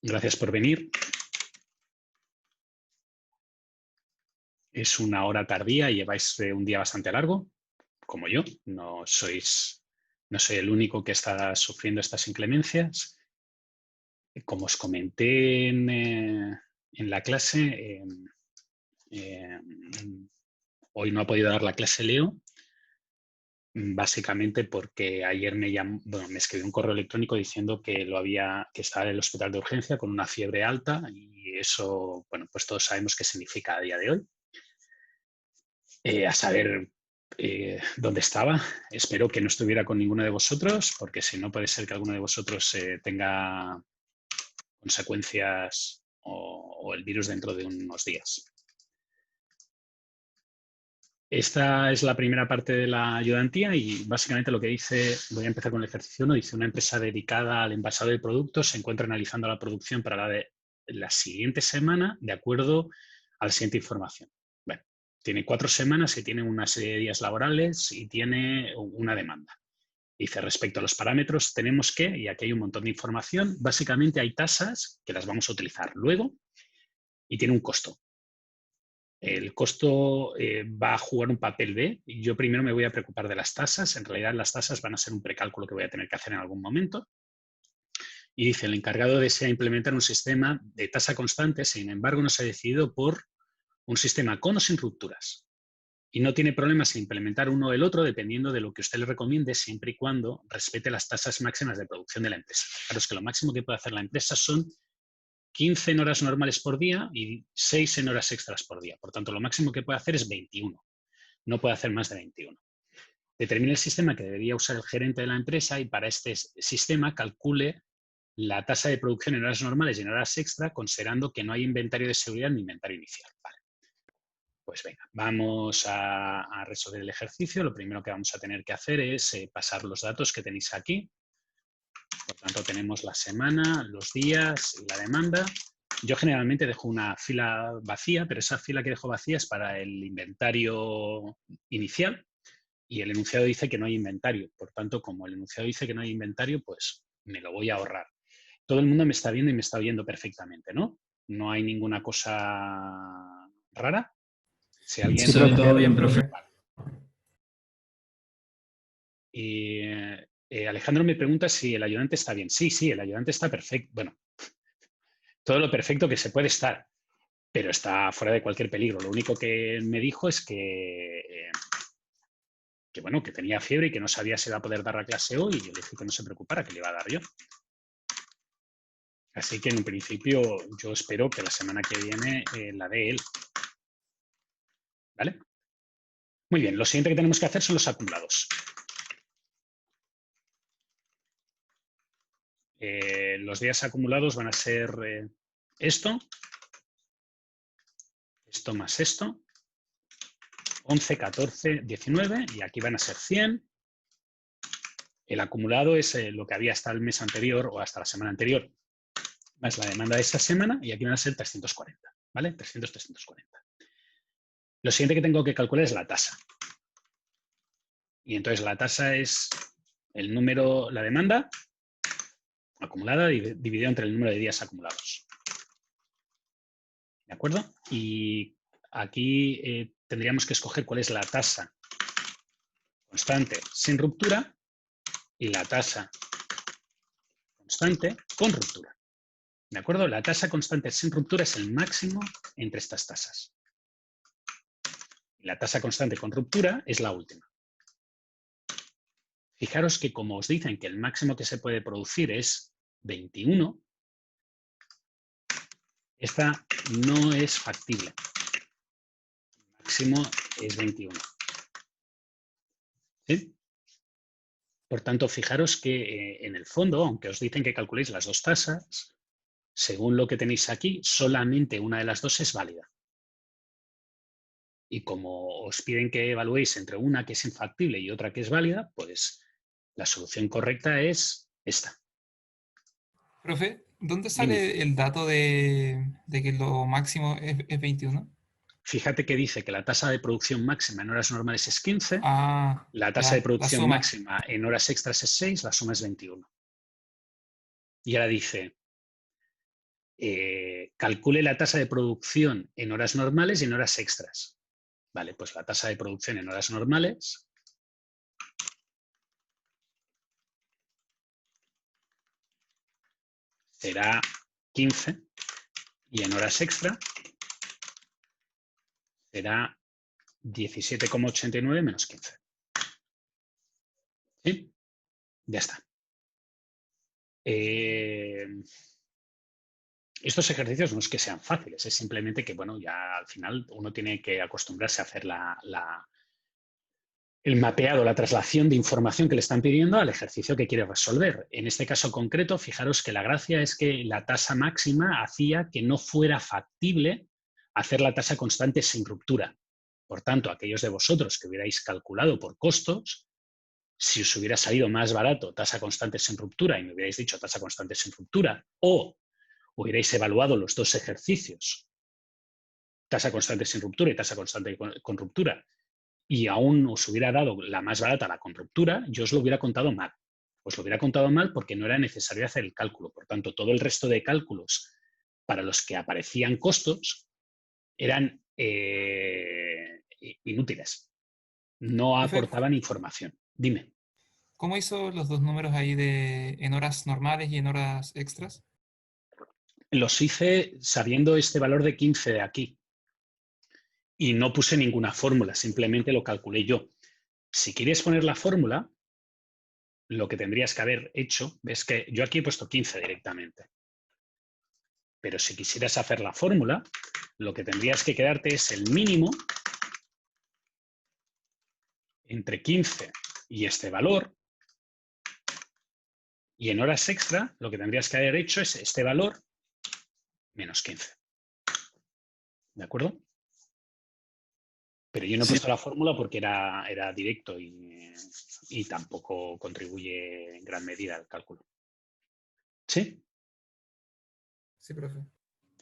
Gracias por venir. Es una hora tardía y lleváis un día bastante largo, como yo. No soy el único que está sufriendo estas inclemencias. Como os comenté en la clase, hoy no ha podido dar la clase Leo, básicamente porque ayer me escribió un correo electrónico diciendo que estaba en el hospital de urgencia con una fiebre alta y eso, bueno, pues todos sabemos qué significa a día de hoy. A saber dónde estaba. Espero que no estuviera con ninguno de vosotros, porque si no puede ser que alguno de vosotros tenga consecuencias o el virus dentro de unos días. Esta es la primera parte de la ayudantía y básicamente lo que dice, voy a empezar con el ejercicio 1, dice: una empresa dedicada al envasado de productos se encuentra analizando la producción para la siguiente semana de acuerdo a la siguiente información. Bueno, tiene 4 semanas y tiene una serie de días laborales y tiene una demanda. Dice: respecto a los parámetros tenemos que, y aquí hay un montón de información, básicamente hay tasas que las vamos a utilizar luego y tiene un costo. El costo va a jugar un papel B. Yo primero me voy a preocupar de las tasas. En realidad las tasas van a ser un precálculo que voy a tener que hacer en algún momento. Y dice: el encargado desea implementar un sistema de tasa constante, sin embargo no se ha decidido por un sistema con o sin rupturas. Y no tiene problemas en implementar uno o el otro dependiendo de lo que usted le recomiende, siempre y cuando respete las tasas máximas de producción de la empresa. Claro, es que lo máximo que puede hacer la empresa son 15 en horas normales por día y 6 en horas extras por día. Por tanto, lo máximo que puede hacer es 21. No puede hacer más de 21. Determine el sistema que debería usar el gerente de la empresa y para este sistema calcule la tasa de producción en horas normales y en horas extra, considerando que no hay inventario de seguridad ni inventario inicial. Vale. Pues venga, vamos a resolver el ejercicio. Lo primero que vamos a tener que hacer es pasar los datos que tenéis aquí. Por tanto, tenemos la semana, los días y la demanda. Yo generalmente dejo una fila vacía, pero esa fila que dejo vacía es para el inventario inicial y el enunciado dice que no hay inventario. Por tanto, como el enunciado dice que no hay inventario, pues me lo voy a ahorrar. Todo el mundo me está viendo y me está oyendo perfectamente, ¿no? No hay ninguna cosa rara. Si alguien... Sí, todo bien, profe. Y Alejandro me pregunta si el ayudante está bien. Sí, sí, el ayudante está perfecto. Bueno, todo lo perfecto que se puede estar, pero está fuera de cualquier peligro. Lo único que me dijo es bueno, que tenía fiebre y que no sabía si iba a poder dar la clase hoy, y yo le dije que no se preocupara, que le iba a dar yo. Así que en un principio yo espero que la semana que viene la dé él. ¿Vale? Muy bien, lo siguiente que tenemos que hacer son los acumulados. Los días acumulados van a ser esto más esto, 11, 14, 19, y aquí van a ser 100. El acumulado es lo que había hasta el mes anterior o hasta la semana anterior, más la demanda de esta semana, y aquí van a ser 340, ¿vale? 300, 340. Lo siguiente que tengo que calcular es la tasa. Y entonces la tasa es el número, la demanda acumulada dividido entre el número de días acumulados. ¿De acuerdo? Y aquí tendríamos que escoger cuál es la tasa constante sin ruptura y la tasa constante con ruptura. ¿De acuerdo? La tasa constante sin ruptura es el máximo entre estas tasas. Y la tasa constante con ruptura es la última. Fijaros que como os dicen que el máximo que se puede producir es 21, esta no es factible. El máximo es 21. ¿Sí? Por tanto, fijaros que en el fondo, aunque os dicen que calculéis las dos tasas, según lo que tenéis aquí, solamente una de las dos es válida. Y como os piden que evaluéis entre una que es infactible y otra que es válida, pues la solución correcta es esta. Profe, ¿dónde Dime. sale el dato de que lo máximo es 21? Fíjate que dice que la tasa de producción máxima en horas normales es 15, Ah, la tasa de ya, la producción suma. máxima en horas extras es 6, la suma es 21. Y ahora dice, calcule la tasa de producción en horas normales y en horas extras. Vale, pues la tasa de producción en horas normales será 15 y en horas extra será 17,89 menos 15. ¿Sí? Ya está. Estos ejercicios no es que sean fáciles, es simplemente que, bueno, ya al final uno tiene que acostumbrarse a hacer el mapeado, la traslación de información que le están pidiendo al ejercicio que quiere resolver. En este caso concreto, fijaros que la gracia es que la tasa máxima hacía que no fuera factible hacer la tasa constante sin ruptura. Por tanto, aquellos de vosotros que hubierais calculado por costos, si os hubiera salido más barato tasa constante sin ruptura y me hubierais dicho tasa constante sin ruptura, o hubierais evaluado los dos ejercicios, tasa constante sin ruptura y tasa constante con ruptura, y aún os hubiera dado la más barata la con ruptura, yo os lo hubiera contado mal. Os lo hubiera contado mal porque no era necesario hacer el cálculo. Por tanto, todo el resto de cálculos para los que aparecían costos eran inútiles. No Profe, aportaban información. Dime. ¿cómo hizo los dos números ahí en horas normales y en horas extras? Los hice sabiendo este valor de 15 de aquí. Y no puse ninguna fórmula, simplemente lo calculé yo. Si quieres poner la fórmula, lo que tendrías que haber hecho, ves que yo aquí he puesto 15 directamente. Pero si quisieras hacer la fórmula, lo que tendrías que quedarte es el mínimo entre 15 y este valor. Y en horas extra, lo que tendrías que haber hecho es este valor menos 15. ¿De acuerdo? Pero yo no he puesto la fórmula porque era directo y tampoco contribuye en gran medida al cálculo. ¿Sí? Sí, profe.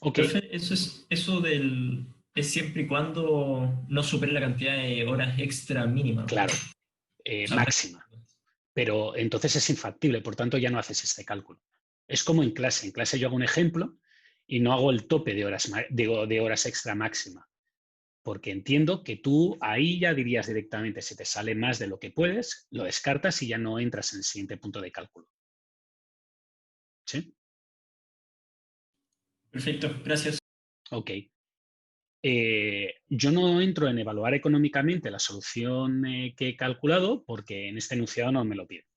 Ok. Profe, es siempre y cuando no supere la cantidad de horas extra mínima. Claro, O sea, máxima. Pero entonces es infactible, por tanto ya no haces este cálculo. Es como en clase. En clase yo hago un ejemplo y no hago el tope de horas extra máxima. Porque entiendo que tú ahí ya dirías directamente, si te sale más de lo que puedes, lo descartas y ya no entras en el siguiente punto de cálculo. ¿Sí? Perfecto, gracias. Ok. Yo no entro en evaluar económicamente la solución que he calculado porque en este enunciado no me lo piden.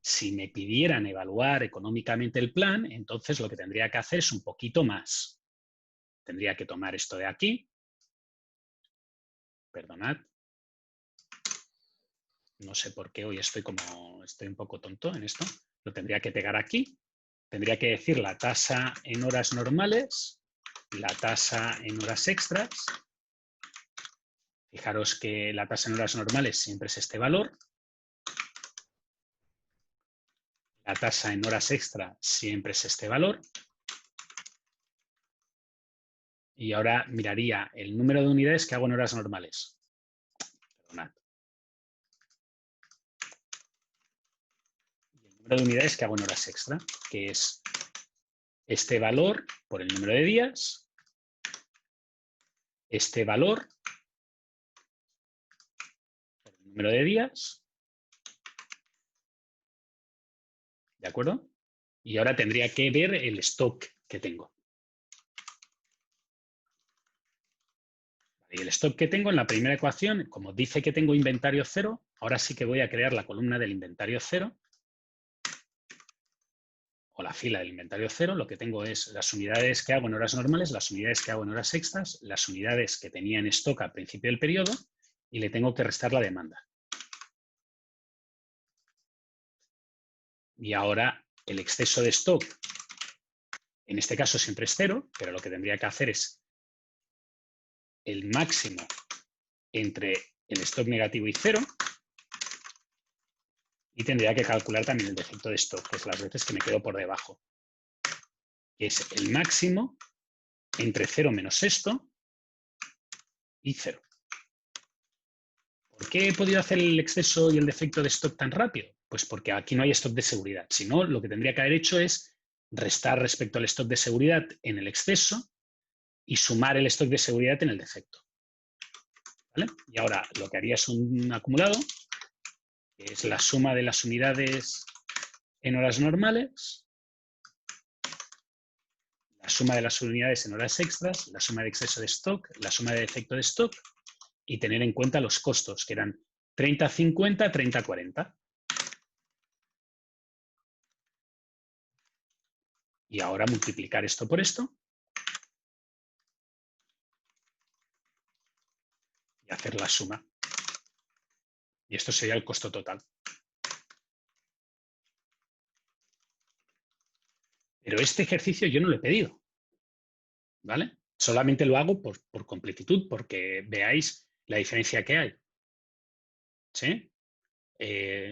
Si me pidieran evaluar económicamente el plan, entonces lo que tendría que hacer es un poquito más. Tendría que tomar esto de aquí. Perdonad. No sé por qué hoy estoy un poco tonto en esto. Lo tendría que pegar aquí. Tendría que decir la tasa en horas normales, la tasa en horas extras. Fijaros que la tasa en horas normales siempre es este valor. La tasa en horas extra siempre es este valor. Y ahora miraría el número de unidades que hago en horas normales. Perdonad. Y el número de unidades que hago en horas extra, que es este valor por el número de días, este valor por el número de días. ¿De acuerdo? Y ahora tendría que ver el stock que tengo. Y el stock que tengo en la primera ecuación, como dice que tengo inventario cero, ahora sí que voy a crear la columna del inventario cero o la fila del inventario cero. Lo que tengo es las unidades que hago en horas normales, las unidades que hago en horas extras, las unidades que tenía en stock al principio del periodo y le tengo que restar la demanda. Y ahora el exceso de stock, en este caso siempre es cero, pero lo que tendría que hacer es el máximo entre el stock negativo y cero y tendría que calcular también el defecto de stock, que es las veces que me quedo por debajo, que es el máximo entre 0 menos esto y 0. ¿Por qué he podido hacer el exceso y el defecto de stock tan rápido? Pues porque aquí no hay stock de seguridad. Si no, lo que tendría que haber hecho es restar respecto al stock de seguridad en el exceso y sumar el stock de seguridad en el defecto. ¿Vale? Y ahora lo que haría es un acumulado, que es la suma de las unidades en horas normales, la suma de las unidades en horas extras, la suma de exceso de stock, la suma de defecto de stock y tener en cuenta los costos, que eran 30-50, 30-40. Y ahora multiplicar esto por esto y hacer la suma. Y esto sería el costo total. Pero este ejercicio yo no lo he pedido, ¿vale? Solamente lo hago por completitud, porque veáis la diferencia que hay. ¿Sí?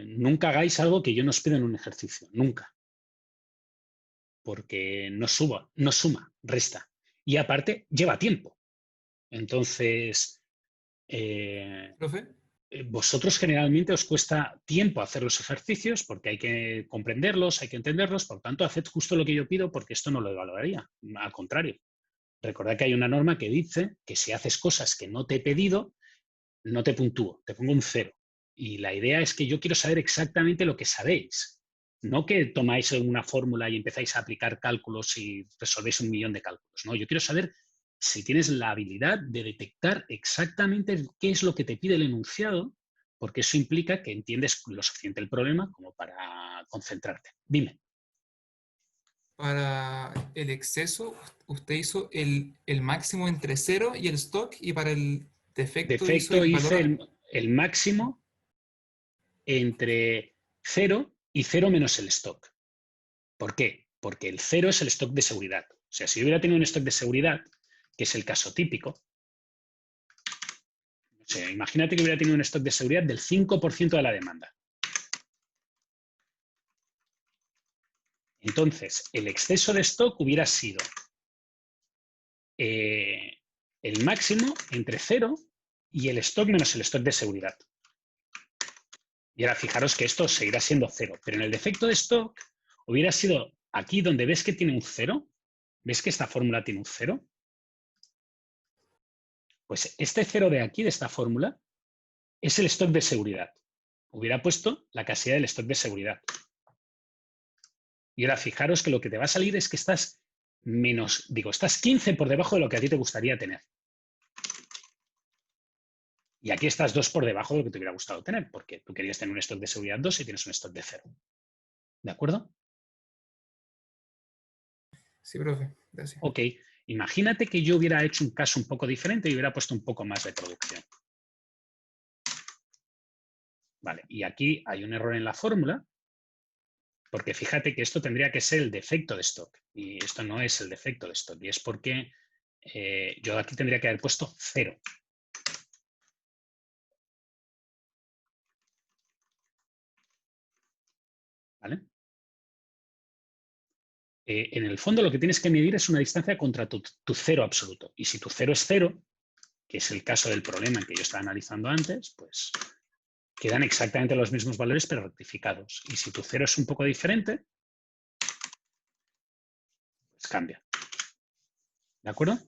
Nunca hagáis algo que yo no os pido en un ejercicio, nunca. Porque no suma, resta. Y aparte, lleva tiempo. Entonces, ¿Profe? vosotros generalmente os cuesta tiempo hacer los ejercicios porque hay que comprenderlos, hay que entenderlos, por tanto, haced justo lo que yo pido porque esto no lo valoraría. Al contrario, recordad que hay una norma que dice que si haces cosas que no te he pedido, no te puntúo, te pongo un 0. Y la idea es que yo quiero saber exactamente lo que sabéis. No que tomáis una fórmula y empezáis a aplicar cálculos y resolvéis 1.000.000 de cálculos. No, yo quiero saber si tienes la habilidad de detectar exactamente qué es lo que te pide el enunciado, porque eso implica que entiendes lo suficiente el problema como para concentrarte. Dime. Para el exceso, usted hizo el máximo entre 0 y el stock, y para el defecto hizo Defecto el hice valor. el máximo entre 0 y 0 menos el stock. ¿Por qué? Porque el 0 es el stock de seguridad. O sea, si yo hubiera tenido un stock de seguridad, que es el caso típico, o sea, imagínate que hubiera tenido un stock de seguridad del 5% de la demanda. Entonces, el exceso de stock hubiera sido el máximo entre 0 y el stock menos el stock de seguridad. Y ahora fijaros que esto seguirá siendo 0, pero en el defecto de stock hubiera sido aquí donde ves que tiene un 0, ¿ves que esta fórmula tiene un 0? Pues este 0 de aquí, de esta fórmula, es el stock de seguridad. Hubiera puesto la casilla del stock de seguridad. Y ahora fijaros que lo que te va a salir es que estás estás 15 por debajo de lo que a ti te gustaría tener. Y aquí estás 2 por debajo de lo que te hubiera gustado tener, porque tú querías tener un stock de seguridad 2 y tienes un stock de 0. ¿De acuerdo? Sí, profe, gracias. Ok, imagínate que yo hubiera hecho un caso un poco diferente y hubiera puesto un poco más de producción. Vale, y aquí hay un error en la fórmula, porque fíjate que esto tendría que ser el defecto de stock, y esto no es el defecto de stock, y es porque yo aquí tendría que haber puesto 0. ¿Vale? En el fondo lo que tienes que medir es una distancia contra tu 0 absoluto. Y si tu 0 es 0, que es el caso del problema que yo estaba analizando antes, pues quedan exactamente los mismos valores pero rectificados. Y si tu 0 es un poco diferente, pues cambia. ¿De acuerdo?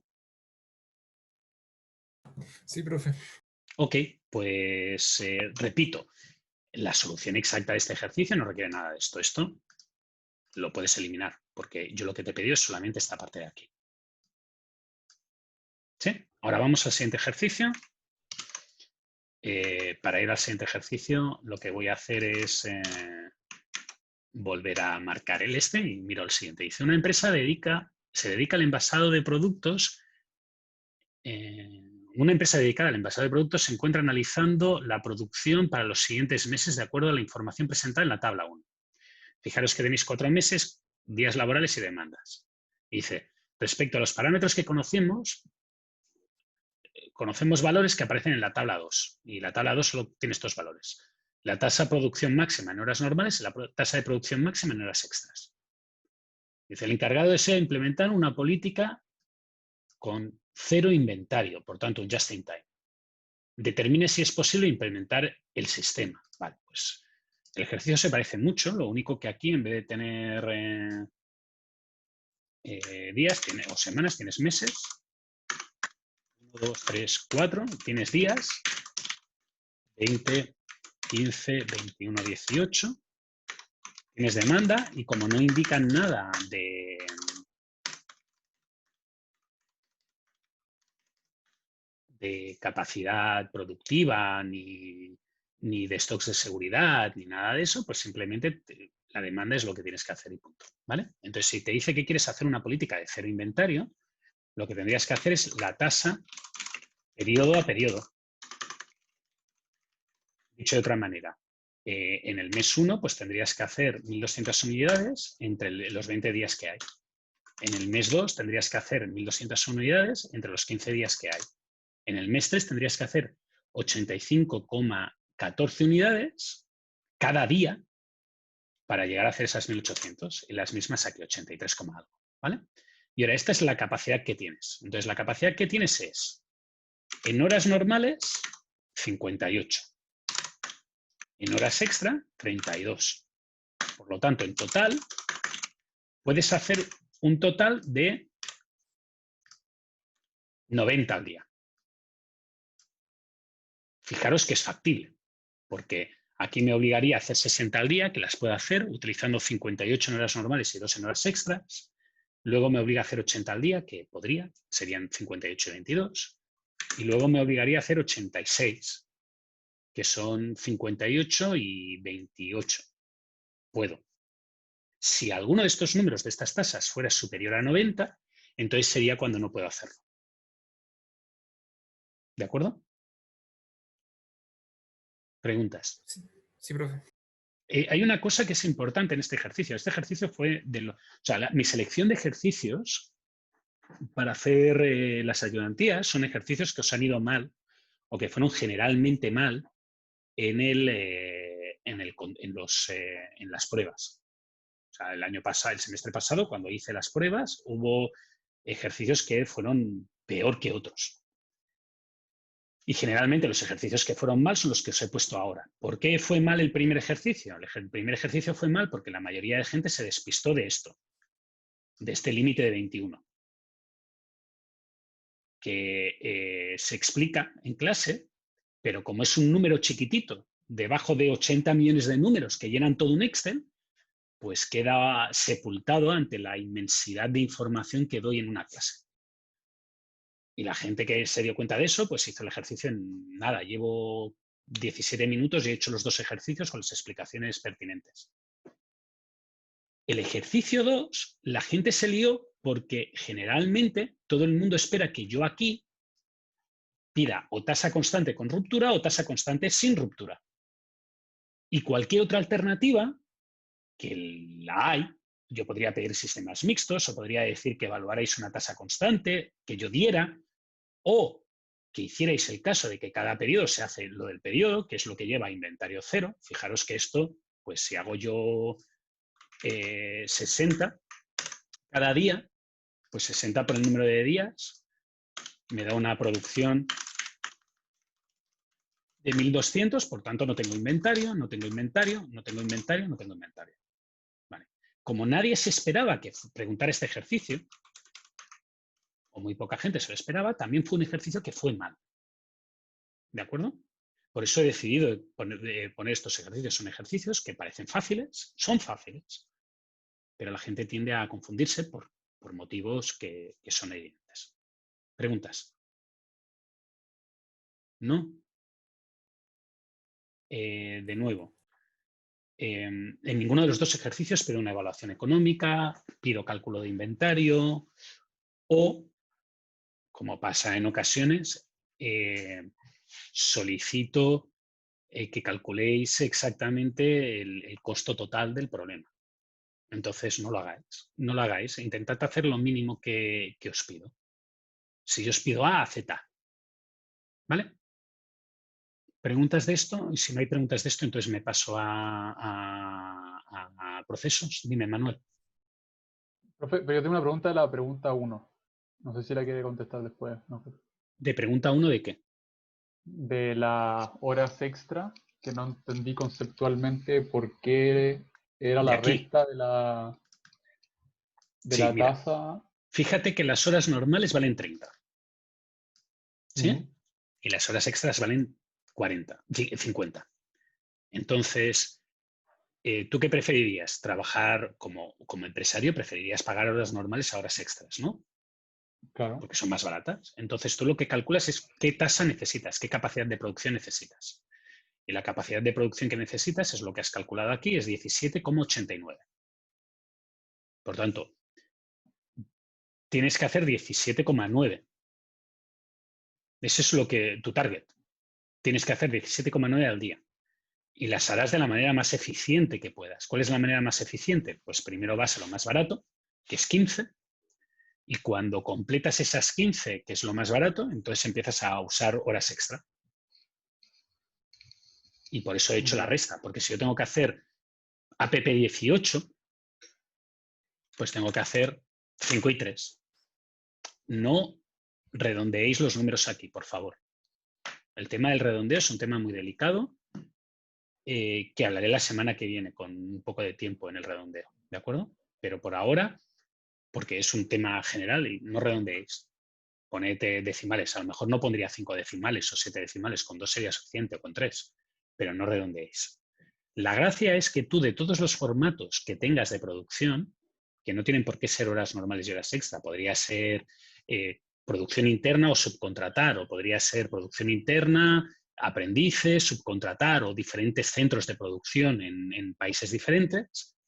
Sí, profe. Ok, pues repito, la solución exacta de este ejercicio no requiere nada de esto. Esto lo puedes eliminar, porque yo lo que te he pedido es solamente esta parte de aquí. ¿Sí? Ahora vamos al siguiente ejercicio. Para ir al siguiente ejercicio, lo que voy a hacer es volver a marcar el este y miro el siguiente. Dice, una empresa se dedica al envasado de productos. Una empresa dedicada al envasado de productos se encuentra analizando la producción para los siguientes meses de acuerdo a la información presentada en la tabla 1. Fijaros que tenéis 4 meses, días laborales y demandas. Y dice, respecto a los parámetros que conocemos valores que aparecen en la tabla 2. Y la tabla 2 solo tiene estos valores. La tasa de producción máxima en horas normales y la tasa de producción máxima en horas extras. Dice, el encargado desea implementar una política con 0 inventario, por tanto, un just in time. Determine si es posible implementar el sistema. Vale, pues el ejercicio se parece mucho, lo único que aquí en vez de tener días o semanas, tienes meses. 1, 2, 3, 4, tienes días. 20, 15, 21, 18. Tienes demanda y como no indican nada de capacidad productiva ni de stocks de seguridad ni nada de eso, pues simplemente la demanda es lo que tienes que hacer y punto, ¿vale? Entonces, si te dice que quieres hacer una política de cero inventario, lo que tendrías que hacer es la tasa periodo a periodo. Dicho de otra manera, en el mes 1 pues tendrías que hacer 1.200 unidades entre los 20 días que hay. En el mes 2 tendrías que hacer 1.200 unidades entre los 15 días que hay. En el mes 3 tendrías que hacer 85,14 unidades cada día para llegar a hacer esas 1.800. Y las mismas aquí, 83, algo. ¿Vale? Y ahora, esta es la capacidad que tienes. Entonces, la capacidad que tienes es, en horas normales, 58. En horas extra, 32. Por lo tanto, en total, puedes hacer un total de 90 al día. Fijaros que es factible, porque aquí me obligaría a hacer 60 al día, que las puedo hacer utilizando 58 en horas normales y 2 en horas extras. Luego me obliga a hacer 80 al día, que podría, serían 58 y 22. Y luego me obligaría a hacer 86, que son 58 y 28. Puedo. Si alguno de estos números de estas tasas fuera superior a 90, entonces sería cuando no puedo hacerlo. ¿De acuerdo? ¿Preguntas? Sí, profe. Hay una cosa que es importante en este ejercicio. Este ejercicio fue mi selección de ejercicios para hacer las ayudantías son ejercicios que os han ido mal o que fueron generalmente mal en las pruebas. O sea, el semestre pasado, cuando hice las pruebas, hubo ejercicios que fueron peor que otros. Y generalmente los ejercicios que fueron mal son los que os he puesto ahora. ¿Por qué fue mal el primer ejercicio? El primer ejercicio fue mal porque la mayoría de gente se despistó de esto, de este límite de 21, que se explica en clase, pero como es un número chiquitito, debajo de 80 millones de números que llenan todo un Excel, pues queda sepultado ante la inmensidad de información que doy en una clase. Y la gente que se dio cuenta de eso, pues hizo el ejercicio en nada. Llevo 17 minutos y he hecho los 2 ejercicios con las explicaciones pertinentes. El ejercicio 2, la gente se lió porque generalmente todo el mundo espera que yo aquí pida o tasa constante con ruptura o tasa constante sin ruptura. Y cualquier otra alternativa, que la hay, yo podría pedir sistemas mixtos o podría decir que evaluarais una tasa constante, que yo diera, o que hicierais el caso de que cada periodo se hace lo del periodo, que es lo que lleva a inventario cero. Fijaros que esto, pues si hago yo 60 cada día, pues 60 por el número de días, me da una producción de 1.200, por tanto no tengo inventario, no tengo inventario, no tengo inventario, no tengo inventario. Vale. Como nadie se esperaba que preguntara este ejercicio, o muy poca gente se lo esperaba, también fue un ejercicio que fue mal. ¿De acuerdo? Por eso he decidido poner estos ejercicios. Son ejercicios que parecen fáciles, son fáciles, pero la gente tiende a confundirse por motivos que son evidentes. ¿Preguntas? ¿No? De nuevo, en ninguno de los 2 ejercicios pido una evaluación económica, pido cálculo de inventario o, como pasa en ocasiones, solicito que calculéis exactamente el costo total del problema. Entonces, no lo hagáis. No lo hagáis. Intentad hacer lo mínimo que os pido. Si yo os pido A, haced A. ¿Vale? ¿Preguntas de esto? Y si no hay preguntas de esto, entonces me paso a procesos. Dime, Manuel. Profe, pero yo tengo una pregunta de la pregunta 1. No sé si la quiere contestar después. No. ¿De pregunta 1 de qué? De las horas extra, que no entendí conceptualmente por qué era De la aquí. resta de la... de Sí, la mira. tasa. Fíjate que las horas normales valen 30. ¿Sí? Ujú. Y las horas extras valen 50. Entonces, ¿tú qué preferirías? Trabajar como empresario, preferirías pagar horas normales a horas extras, ¿no? Claro. Porque son más baratas. Entonces, tú lo que calculas es qué tasa necesitas, qué capacidad de producción necesitas. Y la capacidad de producción que necesitas es lo que has calculado aquí, es 17,89. Por tanto, tienes que hacer 17,9. Ese es lo que tu target. Tienes que hacer 17,9 al día. Y las harás de la manera más eficiente que puedas. ¿Cuál es la manera más eficiente? Pues primero vas a lo más barato, que es 15, y cuando completas esas 15, que es lo más barato, entonces empiezas a usar horas extra. Y por eso he hecho la resta, porque si yo tengo que hacer APP 18, pues tengo que hacer 5 y 3. No redondeéis los números aquí, por favor. El tema del redondeo es un tema muy delicado que hablaré la semana que viene con un poco de tiempo en el redondeo, ¿de acuerdo? Pero por ahora, porque es un tema general y no redondeéis, poned decimales. A lo mejor no pondría 5 decimales o 7 decimales, con 2 sería suficiente o con 3, pero no redondeéis. La gracia es que tú de todos los formatos que tengas de producción, que no tienen por qué ser horas normales y horas extra, podría ser producción interna o subcontratar, o podría ser producción interna, aprendices, subcontratar o diferentes centros de producción en países diferentes,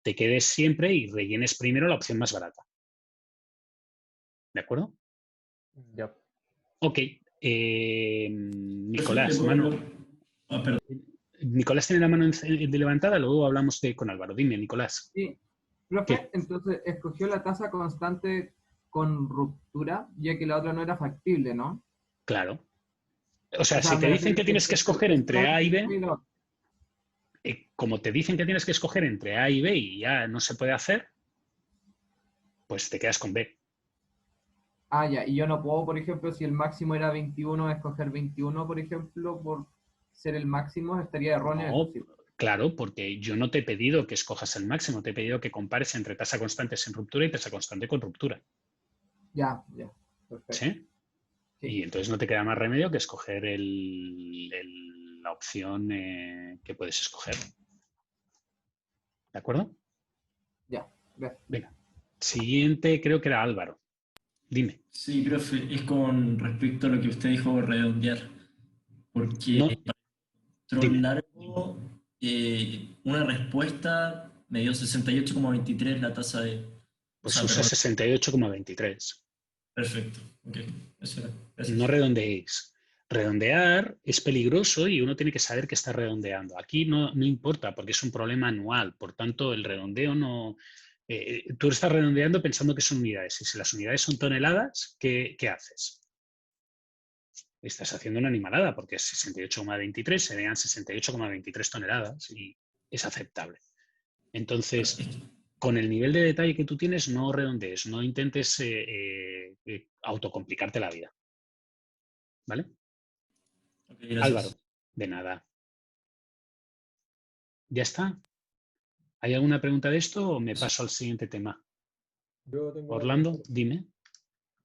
te quedes siempre y rellenes primero la opción más barata. ¿De acuerdo? Ya. Ok. Nicolás, Perdón. Nicolás tiene la mano levantada, luego hablamos con Álvaro. Dime, Nicolás. Sí, profe, ¿Qué? entonces escogió la tasa constante con ruptura, ya que la otra no era factible, ¿no? Claro. O sea, si te me dicen refiero que tienes que escoger entre A y B, no. como te dicen que tienes que escoger entre A y B y ya no se puede hacer, pues te quedas con B. Ah, ya, y yo no puedo, por ejemplo, si el máximo era 21, escoger 21, por ejemplo, por ser el máximo, estaría erróneo. No, claro, porque yo no te he pedido que escojas el máximo, te he pedido que compares entre tasa constante sin ruptura y tasa constante con ruptura. Ya, perfecto. ¿Sí? Sí. Y entonces no te queda más remedio que escoger la opción que puedes escoger. ¿De acuerdo? Ya, gracias. Venga. Siguiente creo que era Álvaro. Dime. Sí, profe, es con respecto a lo que usted dijo, redondear. Porque No, patrón dime. largo, una respuesta me dio 68,23 la tasa de... O Pues sea, usa perdón, 68,23. perfecto. Ok, eso era. Gracias. No redondeéis. Redondear es peligroso y uno tiene que saber que está redondeando. Aquí no importa porque es un problema anual. Por tanto, el redondeo no... tú estás redondeando pensando que son unidades. Y si las unidades son toneladas, ¿qué haces? Estás haciendo una animalada porque es 68,23, serían 68,23 toneladas y es aceptable. Entonces, con el nivel de detalle que tú tienes, no redondees, no intentes autocomplicarte la vida. ¿Vale? Ok, gracias. Álvaro, de nada. ¿Ya está? ¿Hay alguna pregunta de esto o me paso al siguiente tema? Yo tengo una Orlando, pregunta. dime.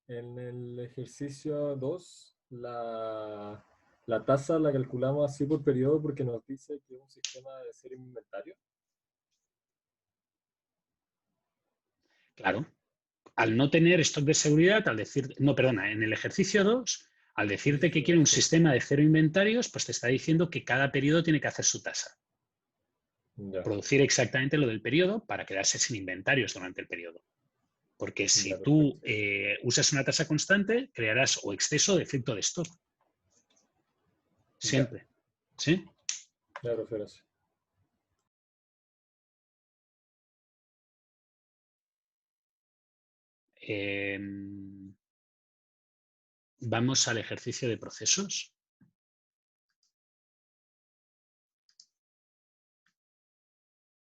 En el ejercicio 2, la tasa la calculamos así por periodo porque nos dice que es un sistema de serie inventario. Claro. Al no tener stock de seguridad, al decir, no, perdona, en el ejercicio 2, al decirte que quiere un sistema de cero inventarios, pues te está diciendo que cada periodo tiene que hacer su tasa. Ya, Producir exactamente lo del periodo para quedarse sin inventarios durante el periodo. Porque si ya, tú perfecto. usas una tasa constante, crearás o exceso o defecto de stock. Siempre. ¿Sí? Ya, profe, gracias. Vamos al ejercicio de procesos.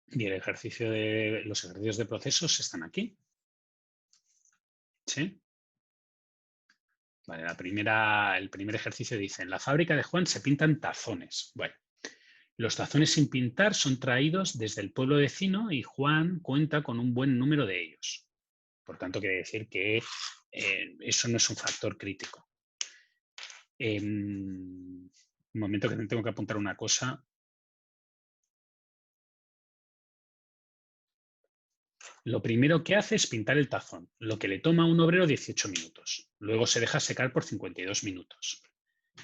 Y los ejercicios de procesos están aquí. ¿Sí? Vale, el primer ejercicio dice, en la fábrica de Juan se pintan tazones. Bueno, los tazones sin pintar son traídos desde el pueblo vecino y Juan cuenta con un buen número de ellos. Por tanto, quiere decir que eso no es un factor crítico. Un momento que tengo que apuntar una cosa. Lo primero que hace es pintar el tazón, lo que le toma a un obrero 18 minutos. Luego se deja secar por 52 minutos.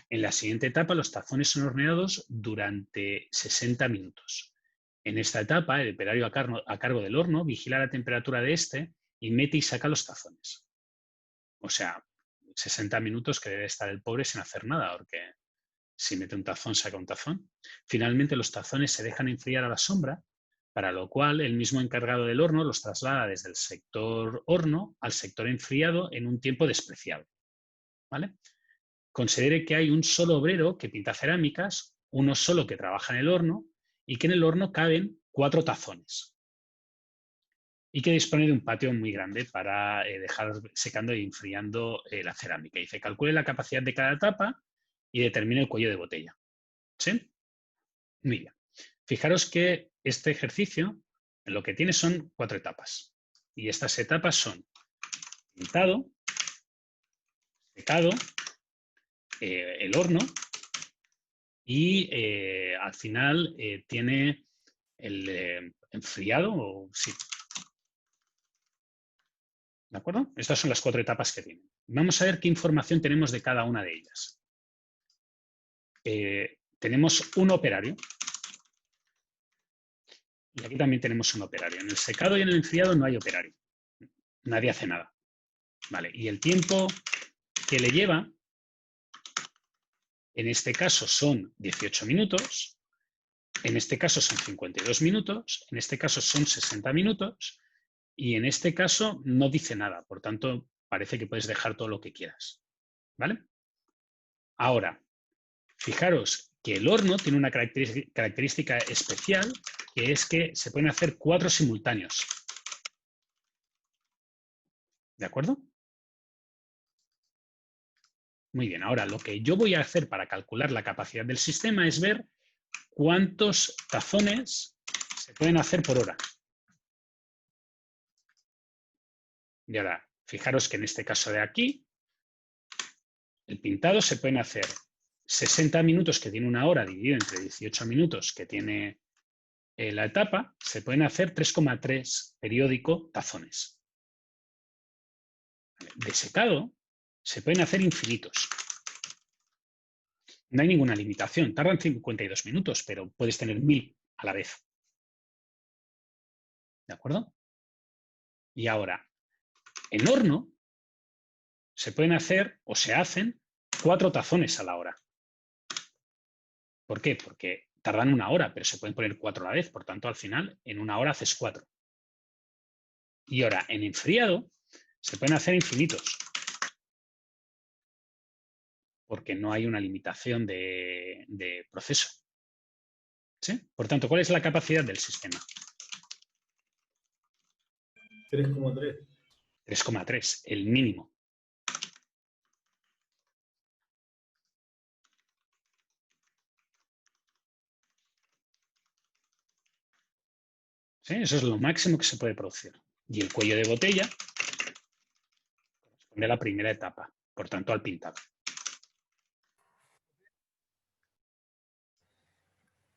En la siguiente etapa, los tazones son horneados durante 60 minutos. En esta etapa, el operario a cargo del horno vigila la temperatura de este y mete y saca los tazones. O sea, 60 minutos que debe estar el pobre sin hacer nada, porque si mete un tazón, saca un tazón. Finalmente, los tazones se dejan enfriar a la sombra, para lo cual el mismo encargado del horno los traslada desde el sector horno al sector enfriado en un tiempo despreciable. ¿Vale? Considere que hay un solo obrero que pinta cerámicas, uno solo que trabaja en el horno y que en el horno caben 4 tazones. Y que dispone de un patio muy grande para dejar secando y enfriando la cerámica. Dice, calcule la capacidad de cada tapa y determine el cuello de botella. ¿Sí? Muy bien. Fijaros que este ejercicio lo que tiene son 4 etapas. Y estas etapas son pintado, secado, el horno y al final tiene el enfriado. Sí. ¿De acuerdo? Estas son las 4 etapas que tiene. Vamos a ver qué información tenemos de cada una de ellas. Tenemos un operario. Y aquí también tenemos un operario. En el secado y en el enfriado no hay operario. Nadie hace nada. Vale. Y el tiempo que le lleva, en este caso son 18 minutos, en este caso son 52 minutos, en este caso son 60 minutos y en este caso no dice nada. Por tanto, parece que puedes dejar todo lo que quieras. ¿Vale? Ahora, fijaros que el horno tiene una característica especial, que es que se pueden hacer 4 simultáneos. ¿De acuerdo? Muy bien, ahora lo que yo voy a hacer para calcular la capacidad del sistema es ver cuántos tazones se pueden hacer por hora. Y ahora, fijaros que en este caso de aquí, el pintado se pueden hacer 60 minutos, que tiene una hora, dividido entre 18 minutos, que tiene la etapa, se pueden hacer 3,3 periódico tazones. De secado se pueden hacer infinitos. No hay ninguna limitación. Tardan 52 minutos, pero puedes tener 1000 a la vez. ¿De acuerdo? Y ahora, en horno se pueden hacer o se hacen 4 tazones a la hora. ¿Por qué? Porque tardan 1 hora, pero se pueden poner 4 a la vez. Por tanto, al final, en 1 hora haces 4. Y ahora, en enfriado, se pueden hacer infinitos. Porque no hay una limitación de proceso. ¿Sí? Por tanto, ¿cuál es la capacidad del sistema? 3,3. 3,3, el mínimo. ¿Sí? Eso es lo máximo que se puede producir. Y el cuello de botella corresponde a la primera etapa, por tanto al pintado.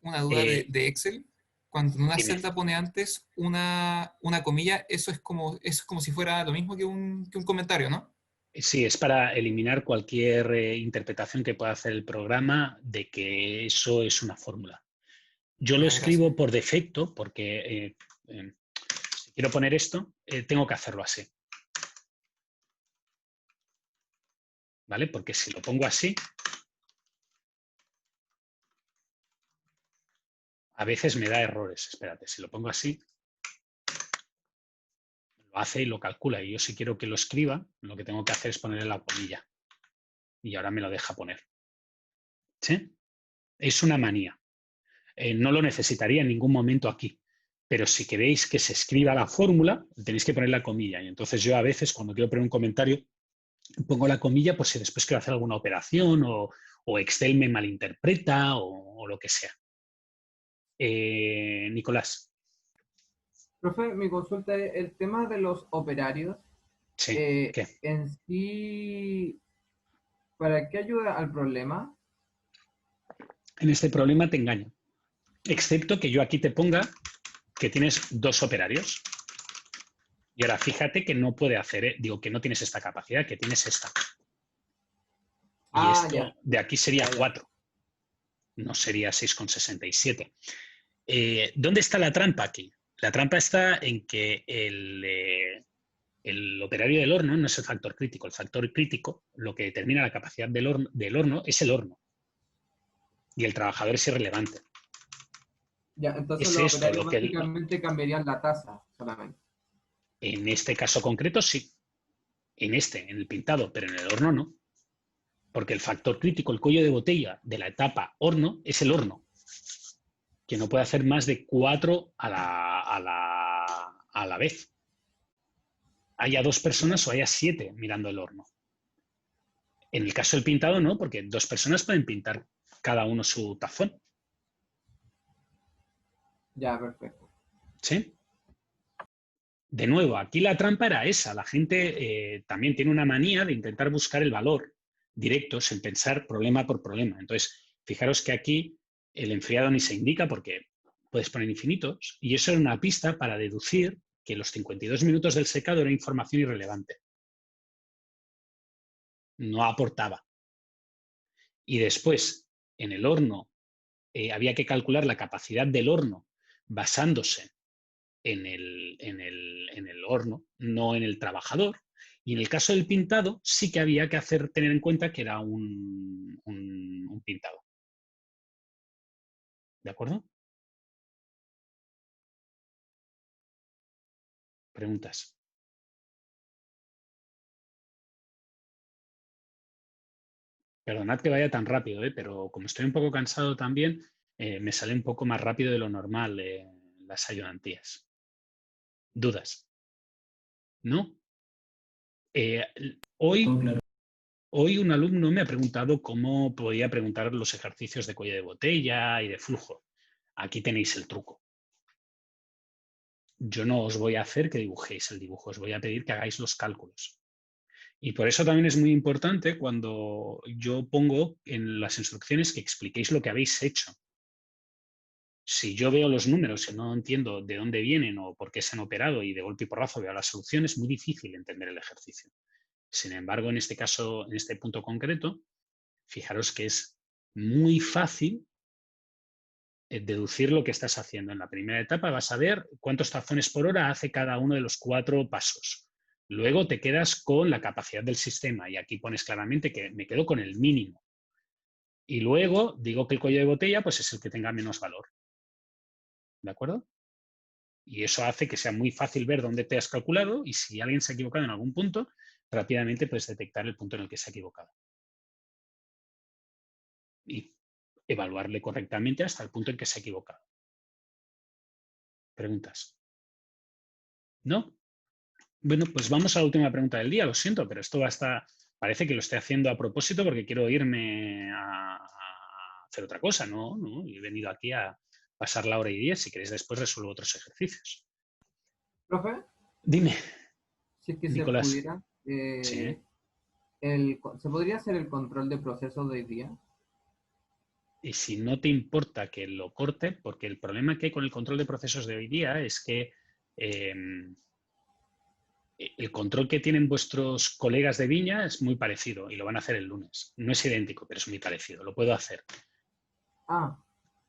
Una duda de Excel. Cuando en una Dime. celda pone antes una comilla, eso es como si fuera lo mismo que un comentario, ¿no? Sí, es para eliminar cualquier interpretación que pueda hacer el programa de que eso es una fórmula. Yo lo escribo Gracias. por defecto porque si quiero poner esto, tengo que hacerlo así. ¿Vale? Porque si lo pongo así, a veces me da errores. Espérate, si lo pongo así, lo hace y lo calcula. Y yo si quiero que lo escriba, lo que tengo que hacer es ponerle la comilla. Y ahora me lo deja poner. ¿Sí? Es una manía. No lo necesitaría en ningún momento aquí. Pero si queréis que se escriba la fórmula, tenéis que poner la comilla. Y entonces yo a veces, cuando quiero poner un comentario, pongo la comilla, pues si después quiero hacer alguna operación o Excel me malinterpreta o lo que sea. Nicolás. Profe, mi consulta es el tema de los operarios. Sí, ¿qué? En sí, ¿para qué ayuda al problema? En este problema te engaño. Excepto que yo aquí te ponga que tienes 2 operarios. Y ahora fíjate que no puede hacer, digo que no tienes esta capacidad, que tienes esta. Y Ah, esto ya. de aquí sería Ya, ya. 4, no sería 6,67. ¿Dónde está la trampa aquí? La trampa está en que el operario del horno no es el factor crítico. El factor crítico, lo que determina la capacidad del horno es el horno. Y el trabajador es irrelevante. Ya, entonces Es los esto operarios lo que básicamente cambiarían la tasa solamente. en este caso concreto sí. En el pintado, pero en el horno no. Porque el factor crítico, el cuello de botella de la etapa horno, es el horno, que no puede hacer más de 4 a la vez. Haya 2 personas o haya 7 mirando el horno. En el caso del pintado no, porque 2 personas pueden pintar cada uno su tazón. Ya, perfecto. ¿Sí? De nuevo, aquí la trampa era esa. La gente también tiene una manía de intentar buscar el valor directo sin pensar problema por problema. Entonces, fijaros que aquí el enfriado ni se indica porque puedes poner infinitos y eso era una pista para deducir que los 52 minutos del secado era información irrelevante. No aportaba. Y después, en el horno, había que calcular la capacidad del horno basándose en el horno, no en el trabajador. Y en el caso del pintado, sí que había que tener en cuenta que era un pintado. ¿De acuerdo? Preguntas. Perdonad que vaya tan rápido, pero como estoy un poco cansado también, me sale un poco más rápido de lo normal las ayudantías. ¿Dudas? ¿No? Todo claro. Hoy un alumno me ha preguntado cómo podía preguntar los ejercicios de cuello de botella y de flujo. Aquí tenéis el truco. Yo no os voy a hacer que dibujéis el dibujo, os voy a pedir que hagáis los cálculos. Y por eso también es muy importante cuando yo pongo en las instrucciones que expliquéis lo que habéis hecho. Si yo veo los números y no entiendo de dónde vienen o por qué se han operado y de golpe y porrazo veo la solución, es muy difícil entender el ejercicio. Sin embargo, en este caso, en este punto concreto, fijaros que es muy fácil deducir lo que estás haciendo. En la primera etapa vas a ver cuántos tazones por hora hace cada uno de los 4 pasos. Luego te quedas con la capacidad del sistema y aquí pones claramente que me quedo con el mínimo. Y luego digo que el cuello de botella pues es el que tenga menos valor. ¿De acuerdo? Y eso hace que sea muy fácil ver dónde te has calculado y si alguien se ha equivocado en algún punto, rápidamente puedes detectar el punto en el que se ha equivocado. Y evaluarle correctamente hasta el punto en que se ha equivocado. ¿Preguntas? ¿No? Bueno, pues vamos a la última pregunta del día. Lo siento, pero esto parece que lo estoy haciendo a propósito porque quiero irme a hacer otra cosa, ¿no? He venido aquí a pasar la hora y 10. Si queréis, después resuelvo otros ejercicios. Profe, Dime, si es que Nicolás. se pudiera, Sí. ¿se podría hacer el control de procesos de hoy día? Y si no te importa que lo corte, porque el problema que hay con el control de procesos de hoy día es que el control que tienen vuestros colegas de Viña es muy parecido y lo van a hacer el lunes. No es idéntico, pero es muy parecido. Lo puedo hacer.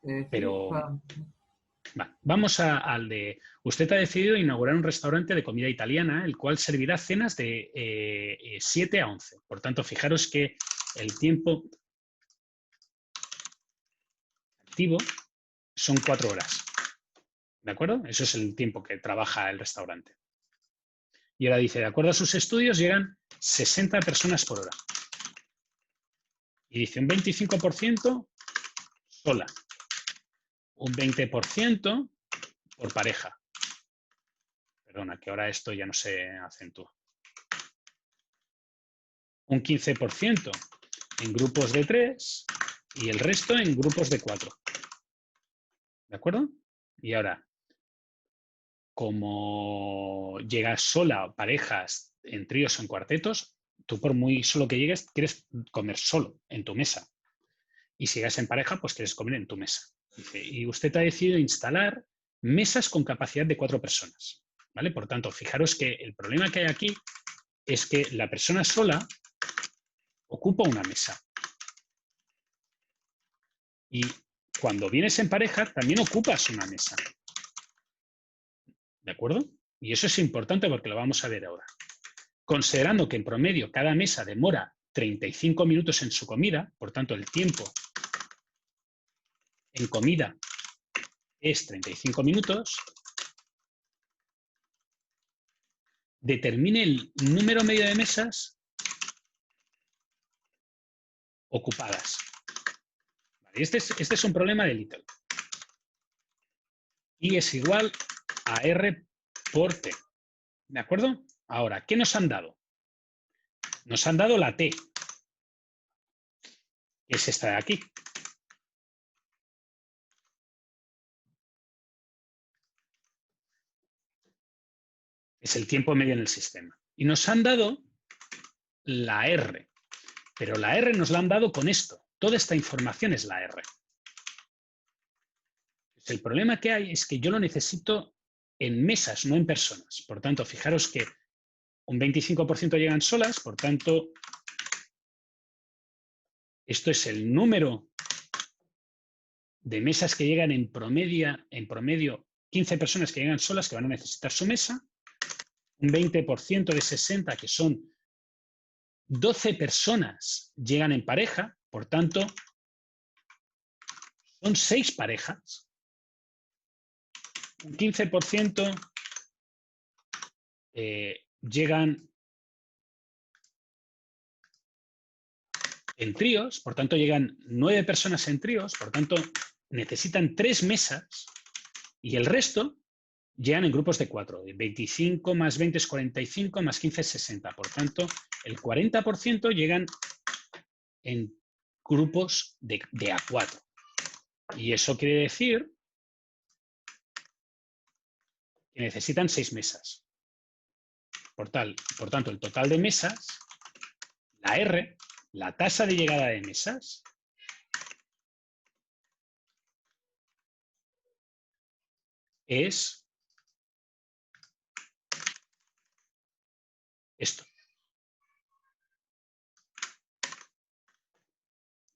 Sí, Pero vamos al de... Usted ha decidido inaugurar un restaurante de comida italiana, el cual servirá cenas de 7 a 11. Por tanto, fijaros que el tiempo activo son 4 horas. ¿De acuerdo? Eso es el tiempo que trabaja el restaurante. Y ahora dice, de acuerdo a sus estudios, llegan 60 personas por hora. Y dice un 25% sola. Un 20% por pareja. Perdona, que ahora esto ya no se acentúa. Un 15% en grupos de 3 y el resto en grupos de 4. ¿De acuerdo? Y ahora, como llega sola, parejas en tríos o en cuartetos, tú por muy solo que llegues, quieres comer solo en tu mesa. Y si llegas en pareja, pues quieres comer en tu mesa. Dice, y usted ha decidido instalar mesas con capacidad de 4 personas. ¿Vale? Por tanto, fijaros que el problema que hay aquí es que la persona sola ocupa una mesa. Y cuando vienes en pareja, también ocupas una mesa. ¿De acuerdo? Y eso es importante porque lo vamos a ver ahora. Considerando que en promedio cada mesa demora 35 minutos en su comida, por tanto el tiempo en comida es 35 minutos, determine el número medio de mesas ocupadas. Vale, este es un problema de Little. Y es igual a R por T. ¿De acuerdo? Ahora, ¿qué nos han dado? Nos han dado la T, que es esta de aquí. Es el tiempo medio en el sistema. Y nos han dado la R, pero la R nos la han dado con esto. Toda esta información es la R. El problema que hay es que yo lo necesito en mesas, no en personas. Por tanto, fijaros que un 25% llegan solas, por tanto, esto es el número de mesas que llegan en promedio 15 personas que llegan solas que van a necesitar su mesa, un 20% de 60 que son 12 personas llegan en pareja, por tanto, son 6 parejas. Un 15% llegan en tríos, por tanto llegan 9 personas en tríos, por tanto necesitan 3 mesas y el resto llegan en grupos de 4. 25 más 20 es 45, más 15 es 60. Por tanto, el 40% llegan en grupos de A4. Y eso quiere decir que necesitan 6 mesas. Por tanto, el total de mesas, la R, la tasa de llegada de mesas, es esto.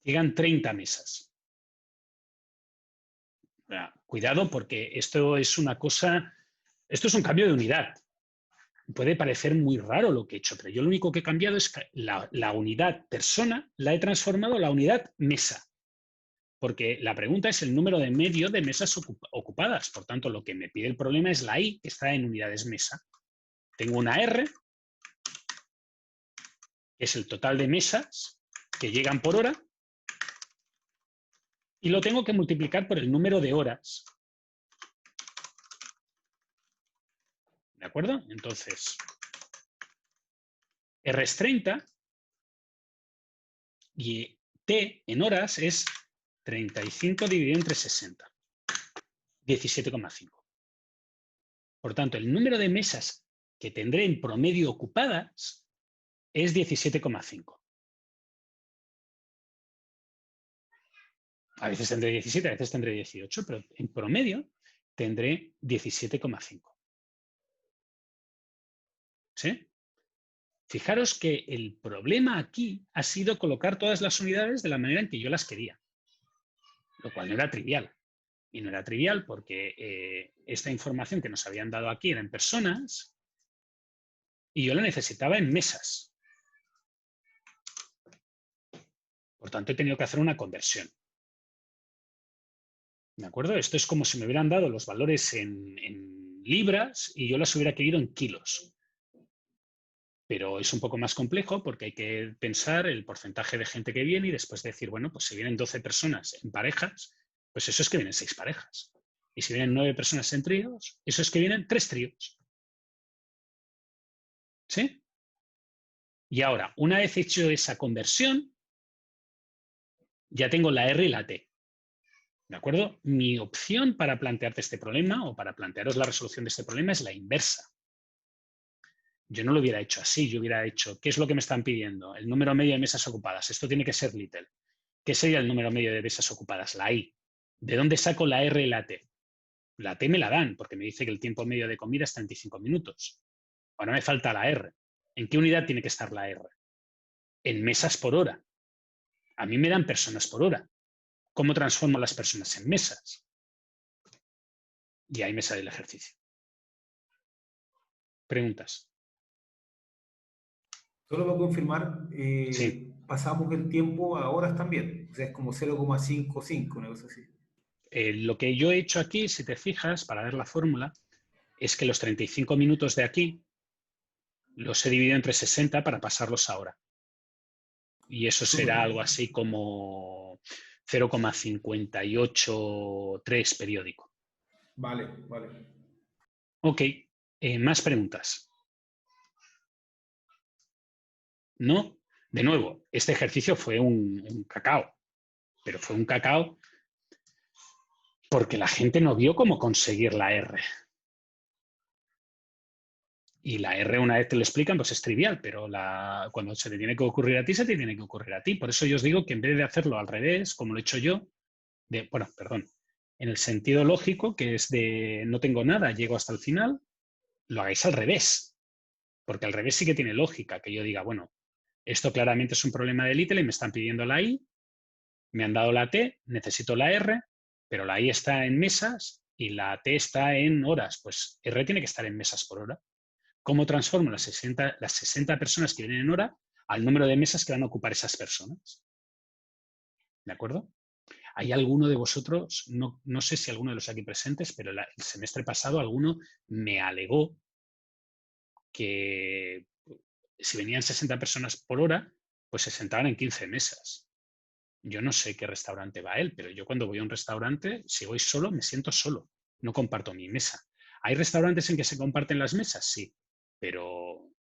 Llegan 30 mesas. Cuidado porque esto es una cosa, esto es un cambio de unidad. Puede parecer muy raro lo que he hecho, pero yo lo único que he cambiado es que la unidad persona la he transformado a la unidad mesa. Porque la pregunta es el número de medio de mesas ocupadas. Por tanto, lo que me pide el problema es la I, que está en unidades mesa. Tengo una R, que es el total de mesas que llegan por hora, y lo tengo que multiplicar por el número de horas. ¿De acuerdo? Entonces, R es 30 y T en horas es 35 dividido entre 60. 17,5. Por tanto, el número de mesas que tendré en promedio ocupadas es 17,5. A veces tendré 17, a veces tendré 18, pero en promedio tendré 17,5. ¿Sí? Fijaros que el problema aquí ha sido colocar todas las unidades de la manera en que yo las quería, lo cual no era trivial. Y no era trivial porque esta información que nos habían dado aquí era en personas y yo la necesitaba en mesas. Por tanto, he tenido que hacer una conversión. ¿De acuerdo? Esto es como si me hubieran dado los valores en libras y yo las hubiera querido en kilos. Pero es un poco más complejo porque hay que pensar el porcentaje de gente que viene y después decir, bueno, pues si vienen 12 personas en parejas, pues eso es que vienen 6 parejas. Y si vienen 9 personas en tríos, eso es que vienen 3 tríos. ¿Sí? Y ahora, una vez hecho esa conversión, ya tengo la R y la T. ¿De acuerdo? Mi opción para plantearte este problema o para plantearos la resolución de este problema es la inversa. Yo no lo hubiera hecho así, yo hubiera hecho, ¿qué es lo que me están pidiendo? El número medio de mesas ocupadas. Esto tiene que ser little. ¿Qué sería el número medio de mesas ocupadas? La I. ¿De dónde saco la R y la T? La T me la dan, porque me dice que el tiempo medio de comida es 35 minutos. Ahora me falta la R. ¿En qué unidad tiene que estar la R? En mesas por hora. A mí me dan personas por hora. ¿Cómo transformo las personas en mesas? Y ahí me sale el ejercicio. ¿Preguntas? Solo para confirmar, Sí. pasamos el tiempo a horas también. O sea, es como 0,55, una cosa así. Lo que yo he hecho aquí, si te fijas, para ver la fórmula, es que los 35 minutos de aquí los he dividido entre 60 para pasarlos a hora. Y eso será algo así como 0,583 periódico. Vale, vale. Ok, más preguntas. ¿No? De nuevo, este ejercicio fue un cacao, pero fue un cacao porque la gente no vio cómo conseguir la R. Y la R, una vez te lo explican, pues es trivial, pero cuando se te tiene que ocurrir a ti, se te tiene que ocurrir a ti. Por eso yo os digo que en vez de hacerlo al revés, como lo he hecho yo, en el sentido lógico, que es de no tengo nada, llego hasta el final, lo hagáis al revés. Porque al revés sí que tiene lógica, que yo diga, bueno, esto claramente es un problema de Little y me están pidiendo la I, me han dado la T, necesito la R, pero la I está en mesas y la T está en horas. Pues R tiene que estar en mesas por hora. ¿Cómo transformo las 60 personas que vienen en hora al número de mesas que van a ocupar esas personas? ¿De acuerdo? ¿Hay alguno de vosotros, no sé si alguno de los aquí presentes, pero el semestre pasado alguno me alegó que si venían 60 personas por hora, pues se sentaban en 15 mesas. Yo no sé qué restaurante va él, pero yo cuando voy a un restaurante, si voy solo, me siento solo, no comparto mi mesa. ¿Hay restaurantes en que se comparten las mesas? Sí, pero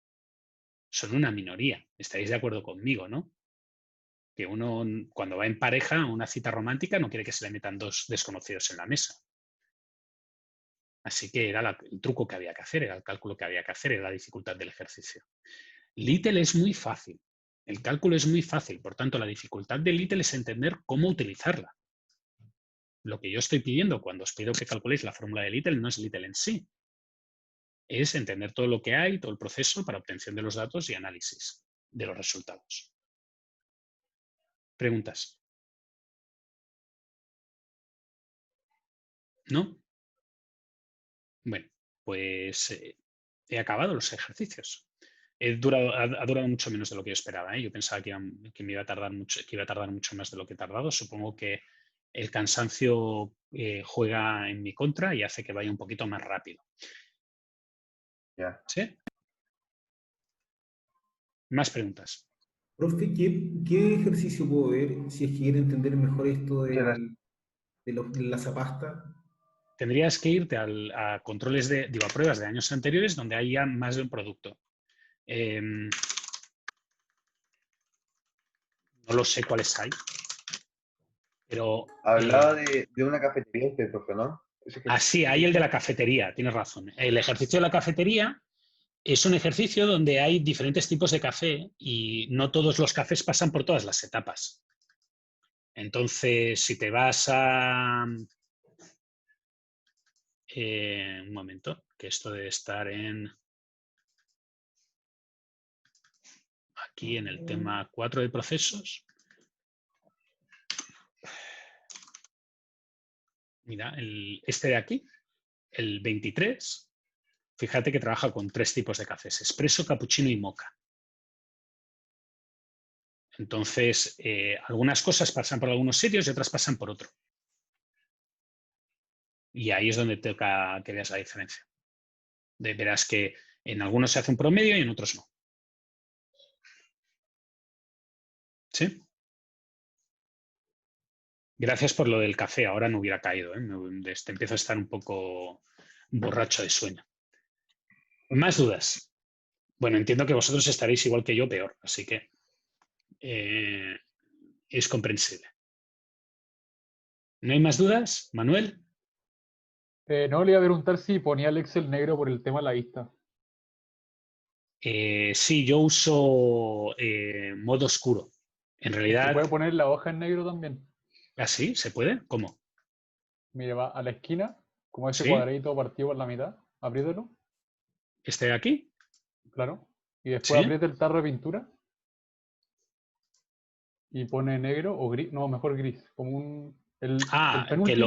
son una minoría. ¿Estáis de acuerdo conmigo, no? Que uno, cuando va en pareja a una cita romántica, no quiere que se le metan dos desconocidos en la mesa. Así que era el truco que había que hacer, era el cálculo que había que hacer, era la dificultad del ejercicio. Little es muy fácil. El cálculo es muy fácil. Por tanto, la dificultad de Little es entender cómo utilizarla. Lo que yo estoy pidiendo cuando os pido que calculéis la fórmula de Little no es Little en sí. Es entender todo lo que hay, todo el proceso para obtención de los datos y análisis de los resultados. ¿Preguntas? ¿No? Bueno, pues he acabado los ejercicios. Ha durado mucho menos de lo que yo esperaba, ¿eh? Yo pensaba que me iba a tardar mucho, que iba a tardar mucho más de lo que he tardado. Supongo que el cansancio juega en mi contra y hace que vaya un poquito más rápido. Ya. ¿Sí? Más preguntas. Profe, ¿qué ejercicio puedo ver si es que quiere entender mejor esto de la zapasta? Tendrías que irte a controles a pruebas de años anteriores donde haya más de un producto. No lo sé cuáles hay, pero... Hablaba de una cafetería este, profe, ¿no? Sí, hay el de la cafetería, tienes razón. El ejercicio de la cafetería es un ejercicio donde hay diferentes tipos de café y no todos los cafés pasan por todas las etapas. Entonces, si te vas a... un momento, que esto debe estar aquí en el tema 4 de procesos. Mira, este de aquí, el 23, fíjate que trabaja con 3 tipos de cafés, espresso, cappuccino y mocha. Entonces, algunas cosas pasan por algunos sitios y otras pasan por otro. Y ahí es donde toca que veas la diferencia. Verás que en algunos se hace un promedio y en otros no. ¿Sí? Gracias por lo del café. Ahora no hubiera caído, ¿eh? Empiezo a estar un poco borracho de sueño. ¿Más dudas? Bueno, entiendo que vosotros estaréis igual que yo, peor. Así que es comprensible. ¿No hay más dudas, Manuel? No le iba a preguntar si ponía el Excel negro por el tema de la vista. Sí, yo uso modo oscuro. En ¿Se realidad, puede poner la hoja en negro también? ¿así? ¿Se puede? ¿Cómo? Mire, va a la esquina, como ese ¿Sí? cuadradito partido por la mitad, apriételo, ¿Este de aquí? claro, y después ¿Sí? apriete el tarro de pintura y pone negro o gris, no, mejor gris, como el Ah, que penúltimo,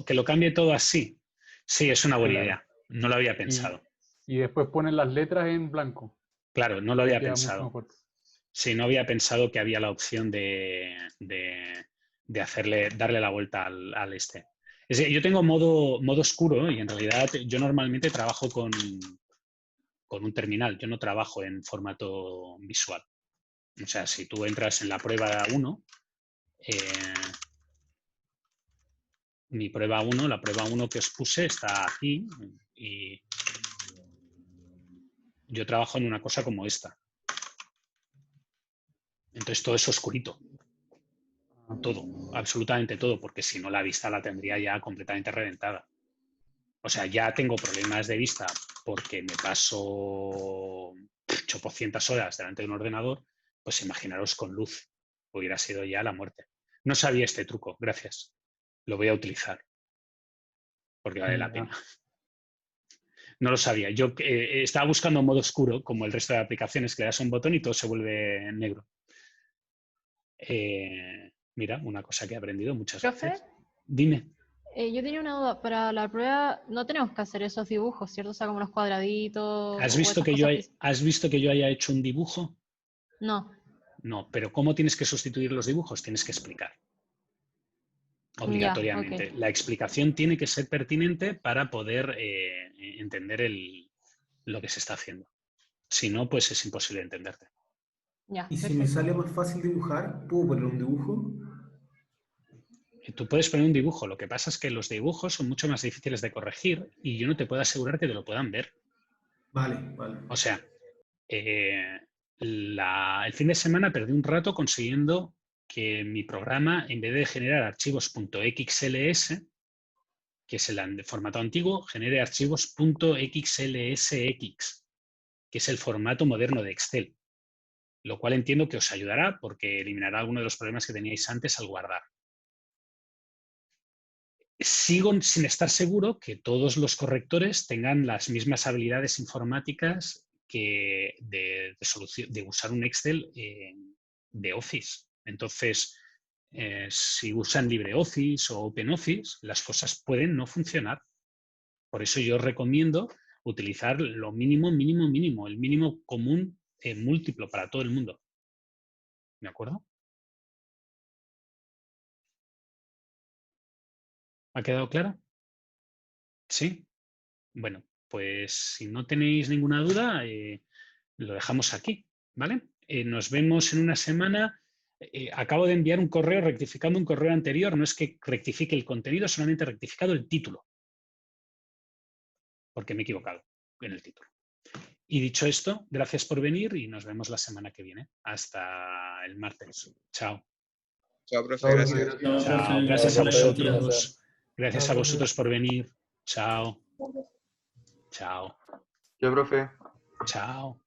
lo cambie todo así. Sí, es una buena claro, idea. No lo había y, pensado. y después pone las letras en blanco, Claro, no lo y había queda mucho pensado. mejor. Sí, no había pensado que había la opción de darle la vuelta al este. Es decir, yo tengo modo oscuro y en realidad yo normalmente trabajo con un terminal. Yo no trabajo en formato visual. O sea, si tú entras en la prueba 1, mi prueba 1, la prueba 1 que os puse está aquí y yo trabajo en una cosa como esta. Entonces todo es oscurito. Todo, absolutamente todo, porque si no la vista la tendría ya completamente reventada. O sea, ya tengo problemas de vista porque me paso 800 horas delante de un ordenador, pues imaginaros con luz. Hubiera sido ya la muerte. No sabía este truco, gracias. Lo voy a utilizar porque vale la pena. No lo sabía. Yo estaba buscando un modo oscuro, como el resto de aplicaciones, que le das un botón y todo se vuelve negro. Mira, una cosa que he aprendido muchas ¿Profe? veces. Dime. Yo tenía una duda. Para la prueba no tenemos que hacer esos dibujos, ¿cierto? O sea, como los cuadraditos ¿Has o visto esas que yo, cosas. has visto que yo haya hecho un dibujo? No. No, pero ¿cómo tienes que sustituir los dibujos? Tienes que explicar. Ya, Obligatoriamente. ok. La explicación tiene que ser pertinente para poder entender lo que se está haciendo. Si no, pues es imposible entenderte. Ya, Y si me perfecto. sale más fácil dibujar, ¿puedo poner un dibujo? Tú puedes poner un dibujo, lo que pasa es que los dibujos son mucho más difíciles de corregir y yo no te puedo asegurar que te lo puedan ver. Vale, vale. O sea, el fin de semana perdí un rato consiguiendo que mi programa, en vez de generar archivos .xls, que es el formato antiguo, genere archivos .xlsx, que es el formato moderno de Excel, lo cual entiendo que os ayudará porque eliminará algunos de los problemas que teníais antes al guardar. Sigo sin estar seguro que todos los correctores tengan las mismas habilidades informáticas que de usar un Excel de Office. Entonces, si usan LibreOffice o OpenOffice, las cosas pueden no funcionar. Por eso yo recomiendo utilizar lo mínimo, el mínimo común múltiplo para todo el mundo. ¿De acuerdo? ¿Ha quedado claro? ¿Sí? Bueno, pues si no tenéis ninguna duda, lo dejamos aquí, ¿vale? Nos vemos en una semana. Acabo de enviar un correo rectificando un correo anterior. No es que rectifique el contenido, solamente he rectificado el título. Porque me he equivocado en el título. Y dicho esto, gracias por venir y nos vemos la semana que viene. Hasta el martes. Chao. Chao, profe, gracias. No, Chao. profe, Gracias a buenas noches. vosotros. Gracias Chao, a profe. vosotros por venir. Chao. Chao. Yo, profe. Chao.